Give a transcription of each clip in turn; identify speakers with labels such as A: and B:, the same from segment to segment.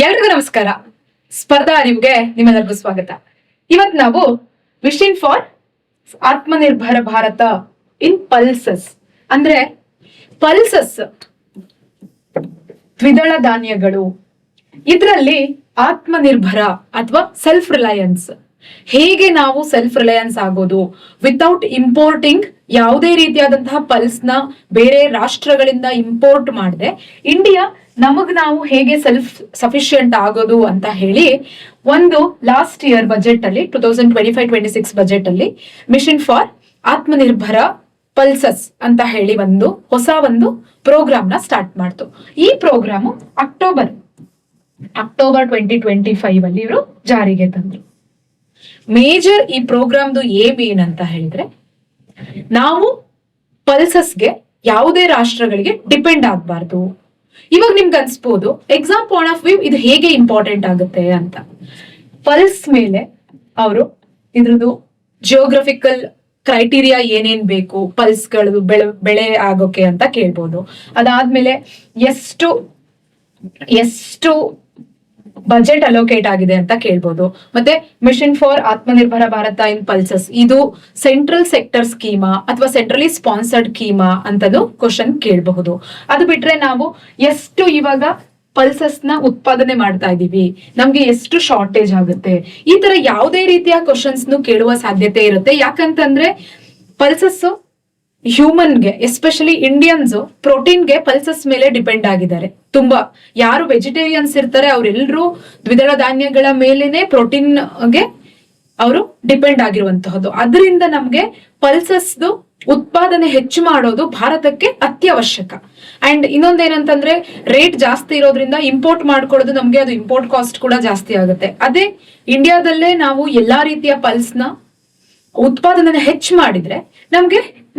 A: ಎಲ್ರಿಗೂ ನಮಸ್ಕಾರ. ಸ್ಪರ್ಧಾ ಅರಿವಿಗೆ ನಿಮ್ಮೆಲ್ಲರಿಗೂ ಸ್ವಾಗತ. ಇವತ್ ನಾವು vision for Atmanirbhar Bharat in pulses ಅಂದ್ರೆ ಪಲ್ಸಸ್ ದ್ವಿದಳ ಧಾನ್ಯಗಳು, ಇದರಲ್ಲಿ ಆತ್ಮನಿರ್ಭರ ಅಥವಾ ಸೆಲ್ಫ್ ರಿಲಯನ್ಸ್, ಹೇಗೆ ನಾವು ಸೆಲ್ಫ್ ರಿಲಯನ್ಸ್ ಆಗೋದು ವಿತೌಟ್ ಇಂಪೋರ್ಟಿಂಗ್, ಯಾವುದೇ ರೀತಿಯಾದಂತಹ ಪಲ್ಸ್ ನ ಬೇರೆ ರಾಷ್ಟ್ರಗಳಿಂದ ಇಂಪೋರ್ಟ್ ಮಾಡದೆ ಇಂಡಿಯಾ ನಾವು ಹೇಗೆ ಸೆಲ್ಫ್ ಸಫಿಶಿಯಂಟ್ ಆಗೋದು ಅಂತ ಹೇಳಿ ಒಂದು ಲಾಸ್ಟ್ ಇಯರ್ ಬಜೆಟ್ ಅಲ್ಲಿ 2025-26 ಬಜೆಟ್ ಅಲ್ಲಿ ಮಿಷನ್ ಫಾರ್ ಆತ್ಮನಿರ್ಭರ ಪಲ್ಸಸ್ ಅಂತ ಹೇಳಿ ಹೊಸ ಪ್ರೋಗ್ರಾಮ್ ನ ಸ್ಟಾರ್ಟ್ ಮಾಡ್ತು. ಈ ಪ್ರೋಗ್ರಾಮ್ ಅಕ್ಟೋಬರ್ 2025 ಅಲ್ಲಿ ಇವರು ಜಾರಿಗೆ ತಂದ್ರು. ಮೇಜರ್ ಈ ಪ್ರೋಗ್ರಾಮ್ದು ಏನ್ ಅಂತ ಹೇಳಿದ್ರೆ, ನಾವು ಪಲ್ಸಸ್ಗೆ ಯಾವುದೇ ರಾಷ್ಟ್ರಗಳಿಗೆ ಡಿಪೆಂಡ್ ಆಗಬಾರ್ದು. ಇವಾಗ ನಿಮ್ಗೆ ಅನ್ಸ್ಬೋದು ಎಕ್ಸಾಮ್ ಪಾಯಿಂಟ್ ಆಫ್ ವ್ಯೂ ಇದು ಹೇಗೆ ಇಂಪಾರ್ಟೆಂಟ್ ಆಗುತ್ತೆ ಅಂತ. ಪಲ್ಸ್ ಮೇಲೆ ಅವರು ಇದ್ರದ್ದು ಜಿಯೋಗ್ರಫಿಕಲ್ ಕ್ರೈಟೀರಿಯಾ ಏನೇನ್ ಬೇಕು ಪಲ್ಸ್ಗಳು ಬೆಳೆ ಆಗೋಕೆ ಅಂತ ಕೇಳ್ಬೋದು. ಅದಾದ್ಮೇಲೆ ಎಷ್ಟು ಬಜೆಟ್ ಅಲೋಕೇಟ್ ಆಗಿದೆ ಅಂತ ಕೇಳ್ಬೋದು. ಮತ್ತೆ mission for Atmanirbhar Bharat in pulses ಇದು ಸೆಂಟ್ರಲ್ ಸೆಕ್ಟರ್ ಸ್ಕೀಮಾ ಅಥವಾ ಸೆಂಟ್ರಲಿ ಸ್ಪಾನ್ಸರ್ಡ್ ಸ್ಕೀಮಾ ಅಂತಲೂ ಕ್ವಶನ್ ಕೇಳಬಹುದು. ಅದು ಬಿಟ್ರೆ ನಾವು ಎಷ್ಟು ಇವಾಗ ಪಲ್ಸಸ್ ನ ಉತ್ಪಾದನೆ ಮಾಡ್ತಾ ಇದೀವಿ, ನಮ್ಗೆ ಎಷ್ಟು ಶಾರ್ಟೇಜ್ ಆಗುತ್ತೆ, ಈ ತರ ಯಾವುದೇ ರೀತಿಯ ಕ್ವಶನ್ಸ್ ಕೇಳುವ ಸಾಧ್ಯತೆ ಇರುತ್ತೆ. ಯಾಕಂತಂದ್ರೆ ಪಲ್ಸಸ್ ಹ್ಯೂಮನ್ಗೆ, ಎಸ್ಪೆಷಲಿ ಇಂಡಿಯನ್ಸ್ ಪ್ರೋಟೀನ್ಗೆ ಪಲ್ಸಸ್ ಮೇಲೆ ಡಿಪೆಂಡ್ ಆಗಿದ್ದಾರೆ. ತುಂಬಾ ಯಾರು ವೆಜಿಟೇರಿಯನ್ಸ್ ಇರ್ತಾರೆ ಅವರೆಲ್ಲರೂ ದ್ವಿದಳ ಧಾನ್ಯಗಳ ಮೇಲೇನೆ ಪ್ರೋಟೀನ್ಗೆ ಅವರು ಡಿಪೆಂಡ್ ಆಗಿರುವಂತಹದ್ದು. ಅದರಿಂದ ನಮ್ಗೆ ಪಲ್ಸಸ್ದು ಉತ್ಪಾದನೆ ಹೆಚ್ಚು ಮಾಡೋದು ಭಾರತಕ್ಕೆ ಅತ್ಯವಶ್ಯಕ. ಅಂಡ್ ಇನ್ನೊಂದೇನಂತಂದ್ರೆ ರೇಟ್ ಜಾಸ್ತಿ ಇರೋದ್ರಿಂದ ಇಂಪೋರ್ಟ್ ಮಾಡ್ಕೊಳ್ಳೋದು ನಮ್ಗೆ ಅದು ಇಂಪೋರ್ಟ್ ಕಾಸ್ಟ್ ಕೂಡ ಜಾಸ್ತಿ ಆಗುತ್ತೆ. ಅದೇ ಇಂಡಿಯಾದಲ್ಲೇ ನಾವು ಎಲ್ಲಾ ರೀತಿಯ ಪಲ್ಸ್ ನ ಉತ್ಪಾದನೆ ಹೆಚ್ಚು ಮಾಡಿದ್ರೆ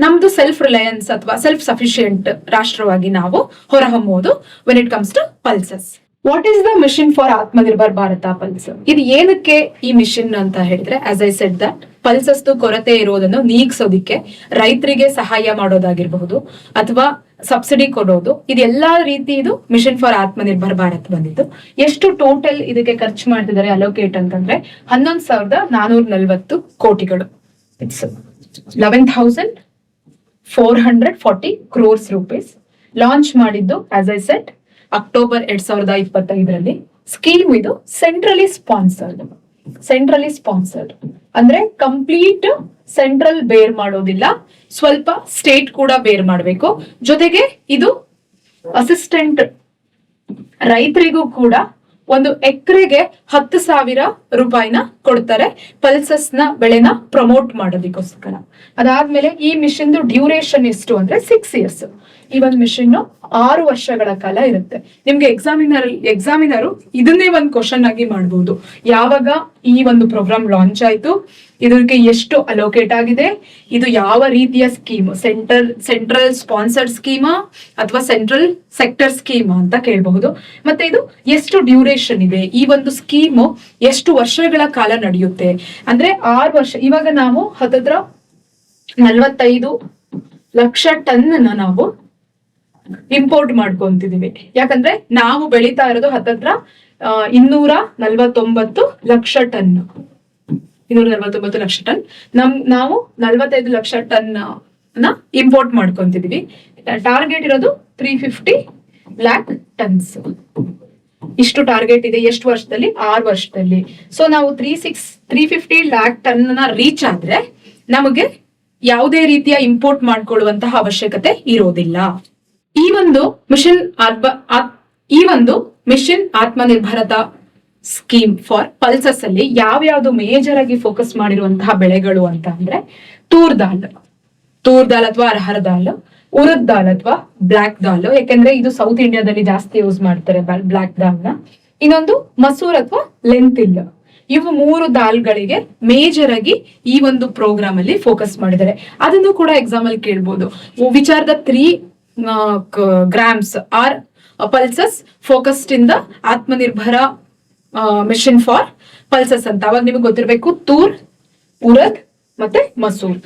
A: ನಮ್ದು ಸೆಲ್ಫ್ ರಿಲಯನ್ಸ್ ಅಥವಾ ಸೆಲ್ಫ್ ಸಫಿಶಿಯಂಟ್ ರಾಷ್ಟ್ರವಾಗಿ ನಾವು ಹೊರಹೊಮ್ಮುವುದು when it comes to pulses. What is the mission for Atmanirbhar Bharat pulse? ಇದು ಏನಕ್ಕೆ ಈ ಮಿಷನ್ ಅಂತ ಹೇಳಿದ್ರೆ, as I said that pulses ಕೊರತೆ ಇರೋದನ್ನು ನೀಗಿಸೋದಿಕ್ಕೆ ರೈತರಿಗೆ ಸಹಾಯ ಮಾಡೋದಾಗಿರಬಹುದು ಅಥವಾ ಸಬ್ಸಿಡಿ ಕೊಡೋದು, ಇದೆಲ್ಲಾ ರೀತಿ ಇದು ಮಿಷನ್ ಫಾರ್ ಆತ್ಮನಿರ್ಭರ್ ಭಾರತ್ ಬಂದಿದ್ದು. ಎಷ್ಟು ಟೋಟಲ್ ಇದಕ್ಕೆ ಖರ್ಚು ಮಾಡ್ತಿದ್ದಾರೆ ಅಲೋಕೇಟ್ ಅಂತಂದ್ರೆ 11,440 ಕೋಟಿಗಳು. It's 11,440 crores rupees. ಲಾಂಚ್ ಮಾಡಿದ್ದು as I said October 2025 scheme ಇದು ಸೆಂಟ್ರಲಿ ಸ್ಪಾನ್ಸರ್ಡ್ ಅಂದ್ರೆ ಕಂಪ್ಲೀಟ್ ಸೆಂಟ್ರಲ್ ಬೇರ್ ಮಾಡೋದಿಲ್ಲ, ಸ್ವಲ್ಪ ಸ್ಟೇಟ್ ಕೂಡ ಬೇರ್ ಮಾಡಬೇಕು. ಜೊತೆಗೆ ಇದು ಅಸಿಸ್ಟೆಂಟ್ ರೈತರಿಗೂ ಕೂಡ ಒಂದು ಎಕರೆಗೆ 10,000 ರೂಪಾಯಿನ ಕೊಡ್ತಾರೆ ಪಲ್ಸಸ್ ನ ಬೆಳೆನ ಪ್ರಮೋಟ್ ಮಾಡೋದಕ್ಕೋಸ್ಕರ. ಅದಾದ್ಮೇಲೆ ಈ ಮಿಷನ್ ಡ್ಯೂರೇಷನ್ ಎಷ್ಟು ಅಂದ್ರೆ 6 years. ಈ ಒಂದು ಮಿಷನ್ 6 ವರ್ಷಗಳ ಕಾಲ ಇರುತ್ತೆ. ನಿಮ್ಗೆ ಎಕ್ಸಾಮಿನರು ಇದನ್ನೇ ಒಂದು ಕ್ವಶನ್ ಆಗಿ ಮಾಡಬಹುದು. ಯಾವಾಗ ಈ ಒಂದು ಪ್ರೋಗ್ರಾಮ್ ಲಾಂಚ್ ಆಯ್ತು, ಇದಕ್ಕೆ ಎಷ್ಟು ಅಲೋಕೇಟ್ ಆಗಿದೆ, ಇದು ಯಾವ ರೀತಿಯ ಸ್ಕೀಮ್, ಸೆಂಟ್ರಲ್ ಸ್ಪಾನ್ಸರ್ಡ್ ಸ್ಕೀಮಾ ಅಥವಾ ಸೆಂಟ್ರಲ್ ಸೆಕ್ಟರ್ ಸ್ಕೀಮಾ ಅಂತ ಕೇಳಬಹುದು. ಮತ್ತೆ ಇದು ಎಷ್ಟು ಡ್ಯೂರೇಷನ್ ಇದೆ, ಈ ಒಂದು ಸ್ಕೀಮು ಎಷ್ಟು ವರ್ಷಗಳ ಕಾಲ ನಡೆಯುತ್ತೆ ಅಂದ್ರೆ 6 ವರ್ಷ. ಇವಾಗ ನಾವು 45 ಲಕ್ಷ ಟನ್ ನಾವು ಇಂಪೋರ್ಟ್ ಮಾಡ್ಕೊಂತಿದೀವಿ. ಯಾಕಂದ್ರೆ ನಾವು ಬೆಳೀತಾ ಇರೋದು 249 ಲಕ್ಷ ಟನ್. 249 ಲಕ್ಷ ಟನ್ ನಾವು 45 ಲಕ್ಷ ಟನ್ ನ ಇಂಪೋರ್ಟ್ ಮಾಡ್ಕೊಂತಿದೀವಿ. ಟಾರ್ಗೆಟ್ ಇರೋದು 350 ಲ್ಯಾಕ್ ಟನ್ಸ್. ಇಷ್ಟು ಟಾರ್ಗೆಟ್ ಇದೆ. ಎಷ್ಟು ವರ್ಷದಲ್ಲಿ? 6 ವರ್ಷದಲ್ಲಿ. ಸೊ ನಾವು 350 ಲ್ಯಾಕ್ ಟನ್ ನ ರೀಚ್ ಆದ್ರೆ ನಮಗೆ ಯಾವುದೇ ರೀತಿಯ ಇಂಪೋರ್ಟ್ ಮಾಡ್ಕೊಳ್ಳುವಂತಹ ಅವಶ್ಯಕತೆ ಇರೋದಿಲ್ಲ. ಈ ಒಂದು ಮಿಷನ್ ಆತ್ಮನಿರ್ಭರತ ಸ್ಕೀಮ್ ಫಾರ್ ಪಲ್ಸಸ್ ಅಲ್ಲಿ ಯಾವ್ಯಾವ್ದು ಮೇಜರ್ ಆಗಿ ಫೋಕಸ್ ಮಾಡಿರುವಂತಹ ಬೆಳೆಗಳು ಅಂತ ಅಂದ್ರೆ ತೂರ್ ದಾಲ್ ಅಥವಾ ಅರ್ಹರ್ ದಾಲ್, ಉರದ್ ದಾಲ್ ಅಥವಾ ಬ್ಲಾಕ್ ದಾಲ್, ಯಾಕಂದ್ರೆ ಇದು ಸೌತ್ ಇಂಡಿಯಾದಲ್ಲಿ ಜಾಸ್ತಿ ಯೂಸ್ ಮಾಡ್ತಾರೆ ಬ್ಲಾಕ್ ದಾಲ್ ನ. ಇನ್ನೊಂದು ಮಸೂರ್ ಅಥವಾ ಲೆಂತಿಲ್. ಇವು 3 ದಾಲ್ಗಳಿಗೆ ಮೇಜರ್ ಆಗಿ ಈ ಒಂದು ಪ್ರೋಗ್ರಾಮ್ ಅಲ್ಲಿ ಫೋಕಸ್ ಮಾಡಿದ್ದಾರೆ. ಅದನ್ನು ಕೂಡ ಎಕ್ಸಾಮ್ ಅಲ್ಲಿ ಕೇಳ್ಬೋದು. Which are the 3 grams are pulses focused in the Atmanirbhar mission for pulses ಅಂತ. ಅವಾಗ ನಿಮಗೆ ಗೊತ್ತಿರಬೇಕು ತೂರ್, ಉರದ್ ಮತ್ತೆ ಮಸೂರ್.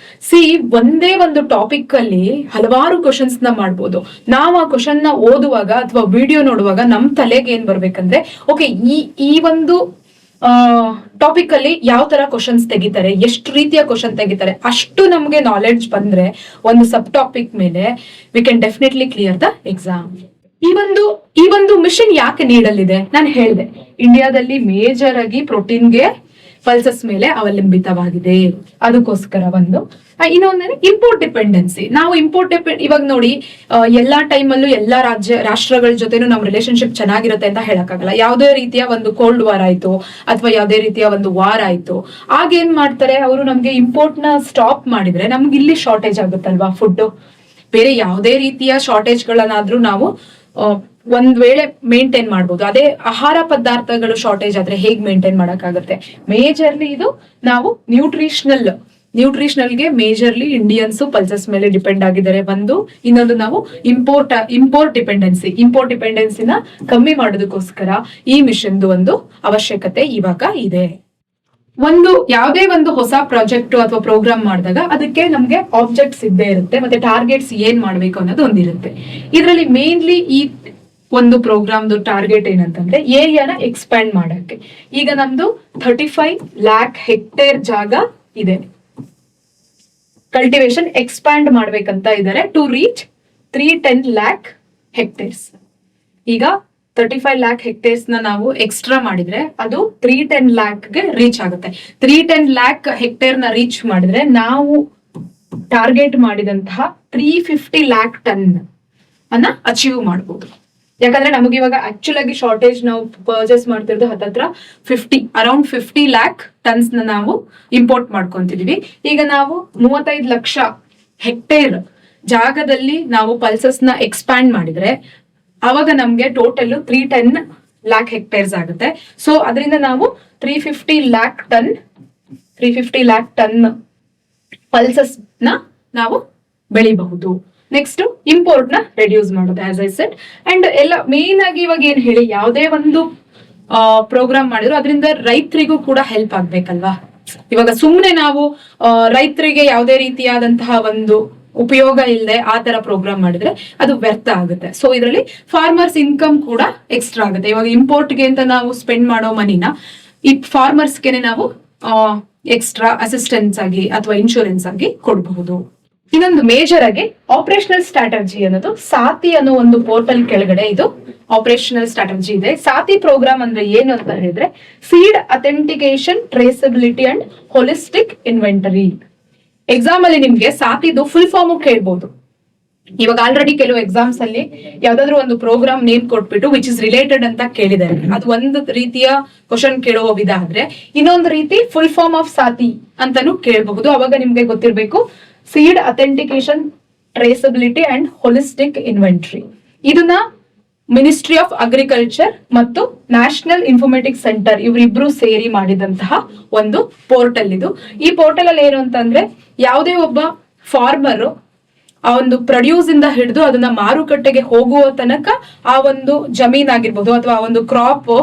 A: ಒಂದೇ ಒಂದು ಟಾಪಿಕ್ ಅಲ್ಲಿ ಹಲವಾರು ಕ್ವಶನ್ಸ್ ನ ಮಾಡ್ಬೋದು. ನಾವು ಆ ಕ್ವಶನ್ ನ ಓದುವಾಗ ಅಥವಾ ವಿಡಿಯೋ ನೋಡುವಾಗ ನಮ್ ತಲೆಗೆ ಏನ್ ಬರ್ಬೇಕಂದ್ರೆ, ಓಕೆ, ಈ ಒಂದು ಟಾಪಿಕ್ ಅಲ್ಲಿ ಯಾವ ತರ ಕ್ವಶನ್ಸ್ ತೆಗಿತಾರೆ, ಎಷ್ಟು ರೀತಿಯ ಕ್ವಶನ್ ತೆಗಿತಾರೆ, ಅಷ್ಟು ನಮ್ಗೆ ನಾಲೆಡ್ಜ್ ಬಂದ್ರೆ ಒಂದು ಸಬ್ ಟಾಪಿಕ್ ಮೇಲೆ we can definitely clear the exam. ಈ ಒಂದು ಮಿಷನ್ ಯಾಕೆ ನೀಡಲಿದೆ? ನಾನು ಹೇಳಿದೆ, ಇಂಡಿಯಾದಲ್ಲಿ ಮೇಜರ್ ಆಗಿ ಪ್ರೋಟೀನ್ಗೆ ಪಲ್ಸಸ್ ಮೇಲೆ ಅವಲಂಬಿತವಾಗಿದೆ. ಅದಕ್ಕೋಸ್ಕರ ಇನ್ನೊಂದೇನೆ ಇಂಪೋರ್ಟ್ ಡಿಪೆಂಡೆನ್ಸಿ. ನಾವು ಇವಾಗ ನೋಡಿ, ಎಲ್ಲಾ ಟೈಮಲ್ಲೂ ಎಲ್ಲಾ ರಾಷ್ಟ್ರಗಳ ಜೊತೆನೂ ನಮ್ ರಿಲೇಶನ್ಶಿಪ್ ಚೆನ್ನಾಗಿರುತ್ತೆ ಅಂತ ಹೇಳಕ್ಕಾಗಲ್ಲ. ಯಾವುದೇ ರೀತಿಯ ಒಂದು ಕೋಲ್ಡ್ ವಾರ್ ಆಯ್ತು ಅಥವಾ ಯಾವುದೇ ರೀತಿಯ ಒಂದು ವಾರ್ ಆಯ್ತು, ಆಗ ಏನ್ ಮಾಡ್ತಾರೆ ಅವರು, ನಮ್ಗೆ ಇಂಪೋರ್ಟ್ ನ ಸ್ಟಾಪ್ ಮಾಡಿದ್ರೆ ನಮ್ಗೆ ಇಲ್ಲಿ ಶಾರ್ಟೇಜ್ ಆಗುತ್ತಲ್ವಾ ಫುಡ್. ಬೇರೆ ಯಾವುದೇ ರೀತಿಯ ಶಾರ್ಟೇಜ್ ಗಳನ್ನಾದ್ರೂ ನಾವು ಒಂದ್ ವೇಳೆ ಮೇಂಟೈನ್ ಮಾಡ್ಬೋದು. ಅದೇ ಆಹಾರ ಪದಾರ್ಥಗಳು ಶಾರ್ಟೇಜ್ ಆದ್ರೆ ಹೇಗ್ ಮೇಂಟೈನ್ ಮಾಡಕ್ಕಾಗತ್ತೆ? ಮೇಜರ್ಲಿ ಇದು ನಾವು ನ್ಯೂಟ್ರಿಷನಲ್ಗೆ ಮೇಜರ್ಲಿ ಇಂಡಿಯನ್ಸ್ ಪಲ್ಸಸ್ ಮೇಲೆ ಡಿಪೆಂಡ್ ಆಗಿದ್ದಾರೆ. ಇನ್ನೊಂದು ನಾವು ಇಂಪೋರ್ಟ್ ಡಿಪೆಂಡೆನ್ಸಿನ ಕಮ್ಮಿ ಮಾಡೋದಕ್ಕೋಸ್ಕರ ಈ ಮಿಷನ್ದು ಒಂದು ಅವಶ್ಯಕತೆ ಇವಾಗ ಇದೆ. ಯಾವುದೇ ಒಂದು ಹೊಸ ಪ್ರಾಜೆಕ್ಟ್ ಅಥವಾ ಪ್ರೋಗ್ರಾಮ್ ಮಾಡಿದಾಗ ಅದಕ್ಕೆ ನಮ್ಗೆ ಆಬ್ಜೆಕ್ಟ್ಸ್ ಇದ್ದೇ ಇರುತ್ತೆ, ಮತ್ತೆ ಟಾರ್ಗೆಟ್ಸ್ ಏನ್ ಮಾಡ್ಬೇಕು ಅನ್ನೋದು ಒಂದಿರುತ್ತೆ. ಇದರಲ್ಲಿ ಮೇನ್ಲಿ ಈ ಒಂದು ಪ್ರೋಗ್ರಾಮ್ದು ಟಾರ್ಗೆಟ್ ಏನಂತಂದ್ರೆ ಏರಿಯಾನ ಎಕ್ಸ್ಪ್ಯಾಂಡ್ ಮಾಡಕ್ಕೆ. ಈಗ ನಮ್ದು 35 lakh ಹೆಕ್ಟೇರ್ ಜಾಗ ಇದೆ, ಕಲ್ಟಿವೇಶನ್ ಎಕ್ಸ್ಪ್ಯಾಂಡ್ ಮಾಡ್ಬೇಕಂತ ಇದ್ದಾರೆ ಟು ರೀಚ್ 310 lakh ಹೆಕ್ಟೇರ್ಸ್. ಈಗ 35 lakh ಹೆಕ್ಟೇರ್ಸ್ ನಾವು ಎಕ್ಸ್ಟ್ರಾ ಮಾಡಿದ್ರೆ ಅದು 310 lakh ಗೆ ರೀಚ್ ಆಗುತ್ತೆ. 310 lakh ಹೆಕ್ಟೇರ್ ನ ರೀಚ್ ಮಾಡಿದ್ರೆ ನಾವು ಟಾರ್ಗೆಟ್ ಮಾಡಿದಂತಹ 350 lakh ಟನ್ ಅನ್ನ ಅಚೀವ್ ಮಾಡಬಹುದು. ಯಾಕಂದ್ರೆ ನಮಗೆ ಇವಾಗ ಆಕ್ಚುಲ್ ಆಗಿ ಶಾರ್ಟೇಜ್ ನಾವು ಪರ್ಚೇಸ್ ಮಾಡ್ತಿರೋದು ಅರೌಂಡ್ 50 lakh ಟನ್ಸ್ ನ ನಾವು ಇಂಪೋರ್ಟ್ ಮಾಡ್ಕೊಂತಿದೀವಿ. ಈಗ ನಾವು 35 ಲಕ್ಷ ಹೆಕ್ಟೇರ್ ಜಾಗದಲ್ಲಿ ನಾವು ಪಲ್ಸಸ್ ನ ಎಕ್ಸ್ಪ್ಯಾಂಡ್ ಮಾಡಿದ್ರೆ ಅವಾಗ ನಮ್ಗೆ ಟೋಟಲ್ 310 lakh ಹೆಕ್ಟೇರ್ಸ್ ಆಗುತ್ತೆ. ಸೊ ಅದರಿಂದ ನಾವು 350 lakh ಟನ್ ಪಲ್ಸಸ್ ನ ನಾವು ಬೆಳಿಬಹುದು. ನೆಕ್ಸ್ಟ್ ಇಂಪೋರ್ಟ್ ನ ರೆಡ್ಯೂಸ್ ಮಾಡೋದು, ಆಸ್ ಐ ಸೆಡ್. ಅಂಡ್ ಎಲ್ಲ ಮೇನ್ ಆಗಿ ಇವಾಗ ಏನ್ ಹೇಳಿ, ಯಾವುದೇ ಒಂದು ಪ್ರೋಗ್ರಾಮ್ ಮಾಡಿದ್ರು ಅದರಿಂದ ರೈತರಿಗೂ ಕೂಡ ಹೆಲ್ಪ್ ಆಗ್ಬೇಕಲ್ವಾ. ಇವಾಗ ಸುಮ್ನೆ ನಾವು ರೈತರಿಗೆ ಯಾವುದೇ ರೀತಿಯಾದಂತಹ ಒಂದು ಉಪಯೋಗ ಇಲ್ಲದೆ ಆ ತರ ಪ್ರೋಗ್ರಾಮ್ ಮಾಡಿದ್ರೆ ಅದು ವ್ಯರ್ಥ ಆಗುತ್ತೆ. ಸೊ ಇದರಲ್ಲಿ ಫಾರ್ಮರ್ಸ್ ಇನ್ಕಮ್ ಕೂಡ ಎಕ್ಸ್ಟ್ರಾ ಆಗುತ್ತೆ. ಇವಾಗ ಇಂಪೋರ್ಟ್ಗೆ ಅಂತ ನಾವು ಸ್ಪೆಂಡ್ ಮಾಡೋ ಮನಿನ ಈ ಫಾರ್ಮರ್ಸ್ಗೆ ನಾವು ಎಕ್ಸ್ಟ್ರಾ ಅಸಿಸ್ಟೆನ್ಸ್ ಆಗಿ ಅಥವಾ ಇನ್ಶೂರೆನ್ಸ್ ಆಗಿ ಕೊಡಬಹುದು. ಇನ್ನೊಂದು ಮೇಜರ್ ಆಗಿ ಆಪರೇಷನಲ್ ಸ್ಟ್ರಾಟಜಿ ಅನ್ನೋದು ಸಾತಿ ಅನ್ನೋ ಒಂದು ಪೋರ್ಟಲ್ ಕೆಳಗಡೆ ಇದು ಆಪರೇಷನಲ್ ಸ್ಟ್ರಾಟಜಿ ಇದೆ. ಸಾತಿ ಪ್ರೋಗ್ರಾಮ್ ಅಂದ್ರೆ ಏನು ಅಂತ ಹೇಳಿದ್ರೆ seed authentication, traceability and holistic inventory. Exam ಅಲ್ಲಿ ನಿಮ್ಗೆ ಸಾತಿದು ಫುಲ್ ಫಾರ್ಮ್ ಕೇಳ್ಬೋದು. ಇವಾಗ ಆಲ್ರೆಡಿ ಕೆಲವು ಎಕ್ಸಾಮ್ಸ್ ಅಲ್ಲಿ ಯಾವ್ದಾದ್ರು ಒಂದು ಪ್ರೋಗ್ರಾಮ್ ನೇಮ್ ಕೊಟ್ಬಿಟ್ಟು ವಿಚ್ ಇಸ್ ರಿಲೇಟೆಡ್ ಅಂತ ಕೇಳಿದ್ದಾರೆ. ಅದು ಒಂದು ರೀತಿಯ ಕ್ವಶನ್ ಕೇಳುವ ವಿಧ ಆದ್ರೆ, ಇನ್ನೊಂದು ರೀತಿ ಫುಲ್ ಫಾರ್ಮ್ ಆಫ್ ಸಾತಿ ಅಂತಾನು ಕೇಳಬಹುದು. ಅವಾಗ ನಿಮ್ಗೆ ಗೊತ್ತಿರ್ಬೇಕು seed authentication, traceability and holistic inventory. ಇದನ್ನ ಮಿನಿಸ್ಟ್ರಿ ಆಫ್ ಅಗ್ರಿಕಲ್ಚರ್ ಮತ್ತು ನ್ಯಾಷನಲ್ ಇನ್ಫಾರ್ಮೆಟಿಕ್ಸ್ ಸೆಂಟರ್ ಇವರಿಬ್ರು ಸೇರಿ ಮಾಡಿದಂತಹ ಒಂದು ಪೋರ್ಟಲ್ ಇದು. ಈ ಪೋರ್ಟಲ್ ಅಲ್ಲಿ ಏನು ಅಂತಂದ್ರೆ, ಯಾವುದೇ ಒಬ್ಬ ಫಾರ್ಮರ್ ಆ ಒಂದು ಪ್ರೊಡ್ಯೂಸ್ ಇಂದ ಹಿಡಿದು ಅದನ್ನ ಮಾರುಕಟ್ಟೆಗೆ ಹೋಗುವ ತನಕ ಆ ಒಂದು ಜಮೀನ್ ಆಗಿರ್ಬೋದು ಅಥವಾ ಆ ಒಂದು ಕ್ರಾಪ್,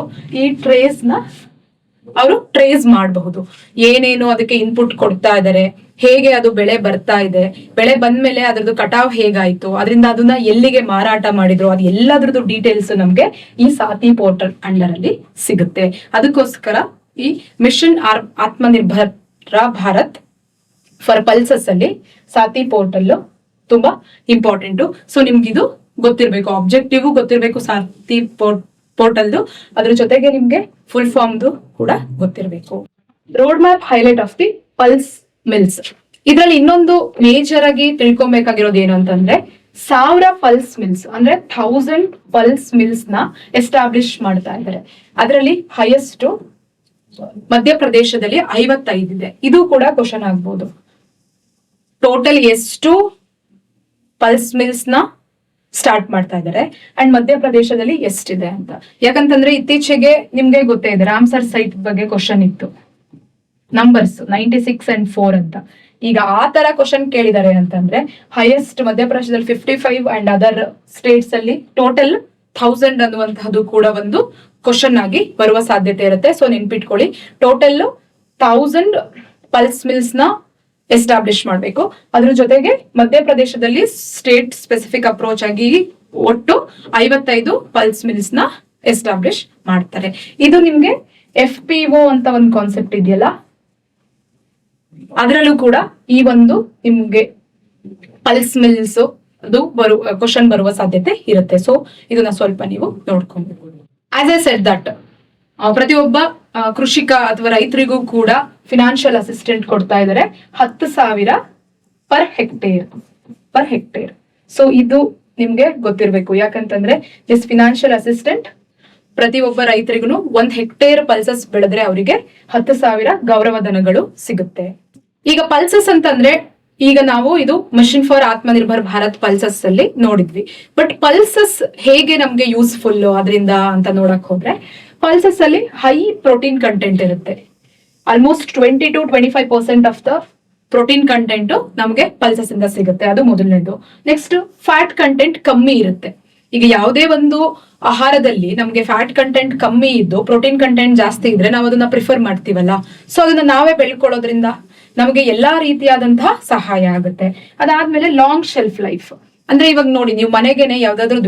A: ಈ ಟ್ರೇಸ್ ನ ಅವರು ಟ್ರೇಸ್ ಮಾಡಬಹುದು. ಏನೇನು ಅದಕ್ಕೆ ಇನ್ಪುಟ್ ಕೊಡ್ತಾ ಇದ್ದಾರೆ, ಹೇಗೆ ಅದು ಬೆಳೆ ಬರ್ತಾ ಇದೆ, ಬೆಳೆ ಬಂದ್ಮೇಲೆ ಅದ್ರದ್ದು ಕಟಾವ್ ಹೇಗಾಯ್ತು, ಅದರಿಂದ ಅದನ್ನ ಎಲ್ಲಿಗೆ ಮಾರಾಟ ಮಾಡಿದ್ರು, ಅದು ಎಲ್ಲದ್ರದ್ದು ಡೀಟೇಲ್ಸ್ ನಮ್ಗೆ ಈ ಸಾತಿ ಪೋರ್ಟಲ್ ಅಂಡರ್ ಅಲ್ಲಿ ಸಿಗುತ್ತೆ. ಅದಕ್ಕೋಸ್ಕರ ಈ mission Atmanirbhar Bharat for pulses ಅಲ್ಲಿ ಸಾತಿ ಪೋರ್ಟಲ್ ತುಂಬಾ ಇಂಪಾರ್ಟೆಂಟ್. ಸೊ ನಿಮ್ಗಿದು ಗೊತ್ತಿರ್ಬೇಕು, ಆಬ್ಜೆಕ್ಟಿವ್ ಗೊತ್ತಿರ್ಬೇಕು ಸಾತಿ ಪೋರ್ಟಲ್ದು, ಅದ್ರ ಜೊತೆಗೆ ನಿಮ್ಗೆ ಫುಲ್ ಫಾರ್ಮ್ದು ಕೂಡ ಗೊತ್ತಿರಬೇಕು. Road map highlight of the pulse mills. ಇದ್ರಲ್ಲಿ ಇನ್ನೊಂದು ಮೇಜರ್ ಆಗಿ ತಿಳ್ಕೊಬೇಕಾಗಿರೋದು ಏನು ಅಂತಂದ್ರೆ, 1000 ಪಲ್ಸ್ ಮಿಲ್ಸ್ ಅಂದ್ರೆ 1000 ಪಲ್ಸ್ ಮಿಲ್ಸ್ ನ ಎಸ್ಟಾಬ್ಲಿಷ್ ಮಾಡ್ತಾ ಇದ್ದಾರೆ. ಅದರಲ್ಲಿ ಹೈಯೆಸ್ಟ್ ಮಧ್ಯಪ್ರದೇಶದಲ್ಲಿ 55 ಇದೆ. ಇದು ಕೂಡ ಕ್ವಶನ್ ಆಗ್ಬೋದು. ಟೋಟಲ್ ಎಷ್ಟು ಪಲ್ಸ್ ಮಿಲ್ಸ್ ನ ಸ್ಟಾರ್ಟ್ ಮಾಡ್ತಾ ಇದ್ದಾರೆ ಅಂಡ್ ಮಧ್ಯಪ್ರದೇಶದಲ್ಲಿ ಎಷ್ಟಿದೆ ಅಂತ. ಯಾಕಂತಂದ್ರೆ ಇತ್ತೀಚೆಗೆ ನಿಮ್ಗೆ ಗೊತ್ತೇ ಇದೆ, ರಾಮ್ಸರ್ ಸೈಟ್ ಬಗ್ಗೆ ಕ್ವಶನ್ ಇತ್ತು, ನಂಬರ್ಸ್ 96 and 4 ಅಂತ. ಈಗ ಆ ತರ ಕ್ವಶನ್ ಕೇಳಿದ್ದಾರೆ ಅಂತಂದ್ರೆ ಹೈಯೆಸ್ಟ್ ಮಧ್ಯಪ್ರದೇಶದಲ್ಲಿ 55 ಅಂಡ್ ಅದರ್ ಸ್ಟೇಟ್ಸ್ ಅಲ್ಲಿ ಟೋಟಲ್ 1000 ಅನ್ನುವಂತಹದ್ದು ಕೂಡ ಒಂದು ಕ್ವಶನ್ ಆಗಿ ಬರುವ ಸಾಧ್ಯತೆ ಇರುತ್ತೆ. ಸೊ ನೆನ್ಪಿಟ್ಕೊಳ್ಳಿ, ಟೋಟಲ್ 1000 ಪಲ್ಸ್ ಮಿಲ್ಸ್ ನ ಎಸ್ಟಾಬ್ಲಿಷ್ ಮಾಡಬೇಕು. ಅದ್ರ ಜೊತೆಗೆ ಮಧ್ಯಪ್ರದೇಶದಲ್ಲಿ ಸ್ಟೇಟ್ ಸ್ಪೆಸಿಫಿಕ್ ಅಪ್ರೋಚ್ ಆಗಿ ಒಟ್ಟು 55 ಪಲ್ಸ್ ಮಿಲ್ಸ್ ನ ಎಸ್ಟಾಬ್ಲಿಷ್ ಮಾಡ್ತಾರೆ. ಇದು ನಿಮ್ಗೆ FPO ಅಂತ ಒಂದು ಕಾನ್ಸೆಪ್ಟ್ ಇದೆಯಲ್ಲ, ಅದರಲ್ಲೂ ಕೂಡ ಈ ಒಂದು ನಿಮ್ಗೆ ಪಲ್ಸ್ ಮಿಲ್ಸ್ ಅದು ಕ್ವಶನ್ ಬರುವ ಸಾಧ್ಯತೆ ಇರುತ್ತೆ. ಸೊ ಇದನ್ನ ಸ್ವಲ್ಪ ನೀವು ನೋಡ್ಕೊಬೇಕು. ಆಸ್ ಐ ಸೆಡ್ ದಟ್ ಪ್ರತಿಯೊಬ್ಬ ಕೃಷಿಕ ಅಥವಾ ರೈತರಿಗೂ ಕೂಡ ಫಿನಾನ್ಷಿಯಲ್ ಅಸಿಸ್ಟೆಂಟ್ ಕೊಡ್ತಾ ಇದ್ದಾರೆ 10,000 ಪರ್ ಹೆಕ್ಟೇರ್. ಸೊ ಇದು ನಿಮ್ಗೆ ಗೊತ್ತಿರ್ಬೇಕು. ಯಾಕಂತಂದ್ರೆ ದಿಸ್ ಫಿನಾನ್ಷಿಯಲ್ ಅಸಿಸ್ಟೆಂಟ್ ಪ್ರತಿಯೊಬ್ಬ ರೈತರಿಗೂ 1 ಹೆಕ್ಟೇರ್ ಪಲ್ಸಸ್ ಬೆಳೆದ್ರೆ ಅವರಿಗೆ 10,000 ಗೌರವಧನಗಳು ಸಿಗುತ್ತೆ. ಈಗ ಪಲ್ಸಸ್ ಅಂತಂದ್ರೆ ಈಗ ನಾವು ಇದು mission for Atmanirbhar Bharat pulses ಅಲ್ಲಿ ನೋಡಿದ್ವಿ. ಬಟ್ ಪಲ್ಸಸ್ ಹೇಗೆ ನಮ್ಗೆ ಯೂಸ್ಫುಲ್ ಅದರಿಂದ ಅಂತ ನೋಡಕ್ ಹೋದ್ರೆ, ಪಲ್ಸಸ್ ಅಲ್ಲಿ ಹೈ ಪ್ರೋಟೀನ್ ಕಂಟೆಂಟ್ ಇರುತ್ತೆ. Almost 20 to 25% of the protein content ನಮ್ಗೆ ಪಲ್ಸಸ್ ಇಂದ ಸಿಗುತ್ತೆ. ಅದು ಮೊದಲನೇದು. ನೆಕ್ಸ್ಟ್ ಫ್ಯಾಟ್ ಕಂಟೆಂಟ್ ಕಮ್ಮಿ ಇರುತ್ತೆ. ಈಗ ಯಾವುದೇ ಒಂದು ಆಹಾರದಲ್ಲಿ ನಮ್ಗೆ ಫ್ಯಾಟ್ ಕಂಟೆಂಟ್ ಕಮ್ಮಿ ಇದ್ದು ಪ್ರೋಟೀನ್ ಕಂಟೆಂಟ್ ಜಾಸ್ತಿ ಇದ್ರೆ ನಾವು ಅದನ್ನ ಪ್ರಿಫರ್ ಮಾಡ್ತೀವಲ್ಲ. ಸೊ ಅದನ್ನ ನಾವೇ ಬೆಳ್ಕೊಳ್ಳೋದ್ರಿಂದ ನಮಗೆ ಎಲ್ಲಾ ರೀತಿಯಾದಂತಹ ಸಹಾಯ ಆಗುತ್ತೆ. ಅದಾದ್ಮೇಲೆ ಲಾಂಗ್ ಶೆಲ್ಫ್ ಲೈಫ್ ಅಂದ್ರೆ ಇವಾಗ ನೋಡಿ, ನೀವು ಮನೆಗೇನೆ ಯಾವ್ದಾದ್ರು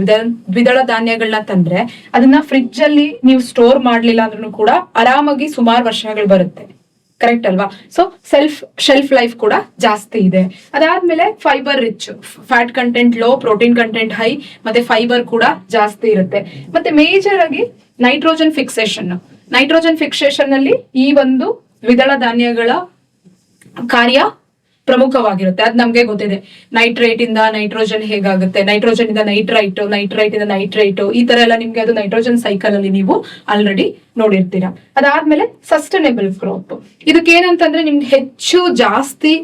A: ದ್ವಿದಳ ಧಾನ್ಯಗಳನ್ನ ತಂದ್ರೆ ಅದನ್ನ ಫ್ರಿಡ್ಜ್ ಅಲ್ಲಿ ನೀವು ಸ್ಟೋರ್ ಮಾಡ್ಲಿಲ್ಲ ಅಂದ್ರೂ ಕೂಡ ಆರಾಮಾಗಿ ಸುಮಾರು ವರ್ಷಗಳು ಬರುತ್ತೆ. ಕರೆಕ್ಟ್ ಅಲ್ವಾ? ಸೊ ಶೆಲ್ಫ್ ಲೈಫ್ ಕೂಡ ಜಾಸ್ತಿ ಇದೆ. ಅದಾದ್ಮೇಲೆ fibre rich, fat content low, protein content high, ಮತ್ತೆ ಫೈಬರ್ ಕೂಡ ಜಾಸ್ತಿ ಇರುತ್ತೆ. ಮತ್ತೆ ಮೇಜರ್ ಆಗಿ ನೈಟ್ರೋಜನ್ ಫಿಕ್ಸೇಷನ್ ಅಲ್ಲಿ ಈ ಒಂದು ದ್ವಿದಳ ಧಾನ್ಯಗಳ ಕಾರ್ಯ ಪ್ರಮುಖವಾಗಿರುತ್ತೆ. ಅದ್ ನಮ್ಗೆ ಗೊತ್ತಿದೆ. ನೈಟ್ರೇಟ್ ಇಂದ ನೈಟ್ರೋಜನ್ ಹೇಗಾಗುತ್ತೆ, ನೈಟ್ರೋಜನ್ ಇಂದ ನೈಟ್ರೈಟ್ ಇಂದ ನೈಟ್ರೇಟ್, ಈ ತರ ಎಲ್ಲ ನಿಮ್ಗೆ ಅದು ನೈಟ್ರೋಜನ್ ಸೈಕಲ್ ಅಲ್ಲಿ ನೀವು ಆಲ್ರೆಡಿ ನೋಡಿರ್ತೀರಾ. ಅದಾದ್ಮೇಲೆ ಸಸ್ಟೈನೇಬಲ್ ಕ್ರಾಪ್. ಇದಕ್ಕೆ ಏನಂತಂದ್ರೆ ನಿಮ್ಗೆ ಹೆಚ್ಚು ಜಾಸ್ತಿ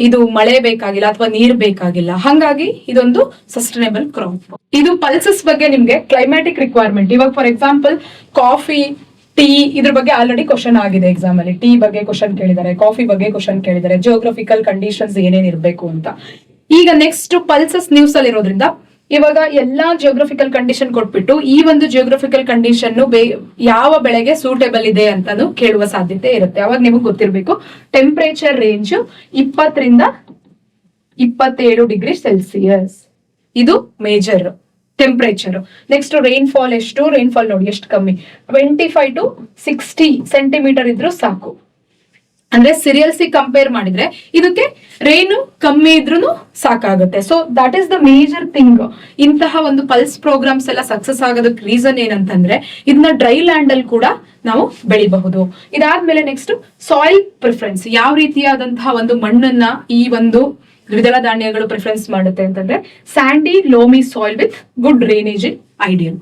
A: ಇದು ಮಳೆ ಬೇಕಾಗಿಲ್ಲ ಅಥವಾ ನೀರ್ ಬೇಕಾಗಿಲ್ಲ, ಹಂಗಾಗಿ ಇದೊಂದು ಸಸ್ಟೈನೇಬಲ್ ಕ್ರಾಪ್. ಇದು ಪಲ್ಸಸ್ ಬಗ್ಗೆ ನಿಮ್ಗೆ ಕ್ಲೈಮ್ಯಾಟಿಕ್ ರಿಕ್ವೈರ್ಮೆಂಟ್. ಇವಾಗ ಫಾರ್ ಎಕ್ಸಾಂಪಲ್ ಕಾಫಿ, ಟೀ ಇದ್ರ ಬಗ್ಗೆ ಆಲ್ರೆಡಿ ಕ್ವಶನ್ ಆಗಿದೆ ಎಕ್ಸಾಮ್ ಅಲ್ಲಿ. ಟೀ ಬಗ್ಗೆ ಕ್ವಶನ್ ಕೇಳಿದ್ದಾರೆ, ಕಾಫಿ ಬಗ್ಗೆ ಕ್ವಶನ್ ಕೇಳಿದ್ದಾರೆ, ಜಿಯೋಗ್ರಫಿಕಲ್ ಕಂಡೀಷನ್ಸ್ ಏನೇನ್ ಇರ್ಬೇಕು ಅಂತ. ಈಗ ನೆಕ್ಸ್ಟ್ ಪಲ್ಸಸ್ ನ್ಯೂಸ್ ಅಲ್ಲಿ ಇರೋದ್ರಿಂದ ಇವಾಗ ಎಲ್ಲಾ ಜಿಯೋಗ್ರಫಿಕಲ್ ಕಂಡೀಷನ್ ಕೊಟ್ಬಿಟ್ಟು ಈ ಒಂದು ಜಿಯೋಗ್ರಫಿಕಲ್ ಕಂಡೀಷನ್ ಯಾವ ಬೆಳೆಗೆ ಸೂಟೇಬಲ್ ಇದೆ ಅಂತಾನು ಕೇಳುವ ಸಾಧ್ಯತೆ ಇರುತ್ತೆ. ಅವಾಗ ನಿಮಗೆ ಗೊತ್ತಿರ್ಬೇಕು ಟೆಂಪರೇಚರ್ ರೇಂಜ್ 20 ರಿಂದ 27 ಡಿಗ್ರಿ ಸೆಲ್ಸಿಯಸ್. ಇದು ಮೇಜರ್ ಟೆಂಪರೇಚರ್. ನೆಕ್ಸ್ಟ್ ರೈನ್ಫಾಲ್ ಎಷ್ಟು? ರೈನ್ಫಾಲ್ ನೋಡಿ ಎಷ್ಟು ಕಮ್ಮಿ, 25 to 60 ಸೆಂಟಿಮೀಟರ್ ಇದ್ರೂ ಸಾಕು. ಅಂದ್ರೆ ಸಿರಿಯಲ್ಸಿ ಕಂಪೇರ್ ಮಾಡಿದ್ರೆ ಇದಕ್ಕೆ ರೈನ್ ಕಮ್ಮಿ ಇದ್ರೂ ಸಾಕಾಗುತ್ತೆ. So that is the major thing. ಇಂತಹ ಒಂದು ಪಲ್ಸ್ ಪ್ರೋಗ್ರಾಮ್ಸ್ ಎಲ್ಲ ಸಕ್ಸಸ್ ಆಗೋದಕ್ಕೆ ರೀಸನ್ ಏನಂತಂದ್ರೆ ಇದನ್ನ ಡ್ರೈ ಲ್ಯಾಂಡ್ ಅಲ್ಲಿ ಕೂಡ ನಾವು ಬೆಳಿಬಹುದು. ಇದಾದ್ಮೇಲೆ ನೆಕ್ಸ್ಟ್ ಸಾಯಿಲ್ ಪ್ರಿಫರೆನ್ಸ್. ಯಾವ ರೀತಿಯಾದಂತಹ ಒಂದು ಮಣ್ಣನ್ನ ಈ ಒಂದು ದ್ವಿದಳ ಧಾನ್ಯಗಳು ಪ್ರಿಫರೆನ್ಸ್ ಮಾಡುತ್ತೆ ಅಂತಂದ್ರೆ sandy loamy soil with good drainage ideal.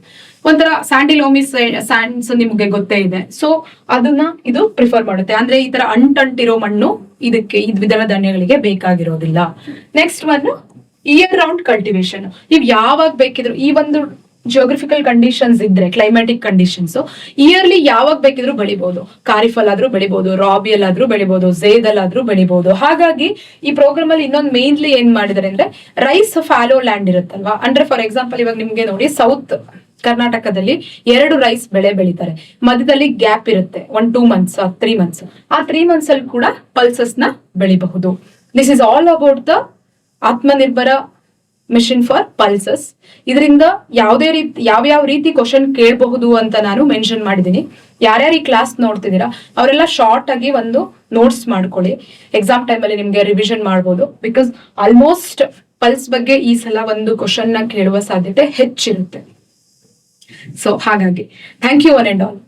A: ಒಂಥರ ಸ್ಯಾಂಡಿ ಲೋಮಿ ಸ್ಯಾಂಡ್ಸ್ ನಿಮ್ಗೆ ಗೊತ್ತೇ ಇದೆ. ಸೊ ಅದನ್ನ ಇದು ಪ್ರಿಫರ್ ಮಾಡುತ್ತೆ. ಅಂದ್ರೆ ಈ ತರ ಅಂಟಿರೋ ಮಣ್ಣು ಇದಕ್ಕೆ ಈ ದ್ವಿದಳ ಧಾನ್ಯಗಳಿಗೆ ಬೇಕಾಗಿರೋದಿಲ್ಲ. Next one year round cultivation. ನೀವು ಯಾವಾಗ ಬೇಕಿದ್ರು ಈ ಒಂದು ಜಿಯೋಗ್ರಫಿಕಲ್ ಕಂಡೀಷನ್ಸ್ ಇದ್ರೆ, ಕ್ಲೈಮ್ಯಾಟಿಕ್ ಕಂಡೀಷನ್ಸ್ ಇಯರ್ಲಿ ಯಾವಾಗ ಬೇಕಿದ್ರು ಬೆಳಿಬಹುದು. ಖಾರಿಫಲ್ ಆದ್ರೂ ಬೆಳಿಬಹುದು, ರಾಬಿಯಲ್ ಆದ್ರೂ ಬೆಳಿಬಹುದು, ಝೇದಲ್ ಆದ್ರೂ ಬೆಳಿಬಹುದು. ಹಾಗಾಗಿ ಈ ಪ್ರೋಗ್ರಾಮ್ ಅಲ್ಲಿ ಇನ್ನೊಂದು ಮೇನ್ಲಿ ಏನ್ ಮಾಡಿದಾರೆ ಅಂದ್ರೆ ರೈಸ್ ಫಾಲೋ ಲ್ಯಾಂಡ್ ಇರುತ್ತಲ್ವಾ. ಅಂದ್ರೆ ಫಾರ್ ಎಕ್ಸಾಂಪಲ್ ಇವಾಗ ನಿಮ್ಗೆ ನೋಡಿ ಸೌತ್ ಕರ್ನಾಟಕದಲ್ಲಿ 2 ರೈಸ್ ಬೆಳೆ ಬೆಳಿತಾರೆ. ಮಧ್ಯದಲ್ಲಿ ಗ್ಯಾಪ್ ಇರುತ್ತೆ 1-2 months 3 months. ಆ 3 months ಅಲ್ಲಿ ಕೂಡ ಪಲ್ಸಸ್ ನ ಬೆಳಿಬಹುದು. This is all about the Atmanirbhar mission for pulses. ಇದರಿಂದ ಯಾವ್ಯಾವ ರೀತಿ ಕ್ವಶನ್ ಕೇಳಬಹುದು ಅಂತ ನಾನು ಮೆನ್ಷನ್ ಮಾಡಿದೀನಿ. ಯಾರ್ಯಾರು ಈ ಕ್ಲಾಸ್ ನೋಡ್ತಿದ್ದೀರಾ ಅವರೆಲ್ಲ ಶಾರ್ಟ್ ಆಗಿ ಒಂದು ನೋಟ್ಸ್ ಮಾಡ್ಕೊಳ್ಳಿ. ಎಕ್ಸಾಮ್ ಟೈಮ್ ಅಲ್ಲಿ ನಿಮ್ಗೆ ರಿವಿಷನ್ ಮಾಡ್ಬೋದು. ಬಿಕಾಸ್ ಆಲ್ಮೋಸ್ಟ್ ಪಲ್ಸ್ ಬಗ್ಗೆ ಈ ಸಲ ಒಂದು ಕ್ವಶನ್ ನ ಕೇಳುವ ಸಾಧ್ಯತೆ ಹೆಚ್ಚಿರುತ್ತೆ. ಸೊ ಹಾಗಾಗಿ thank you one and all.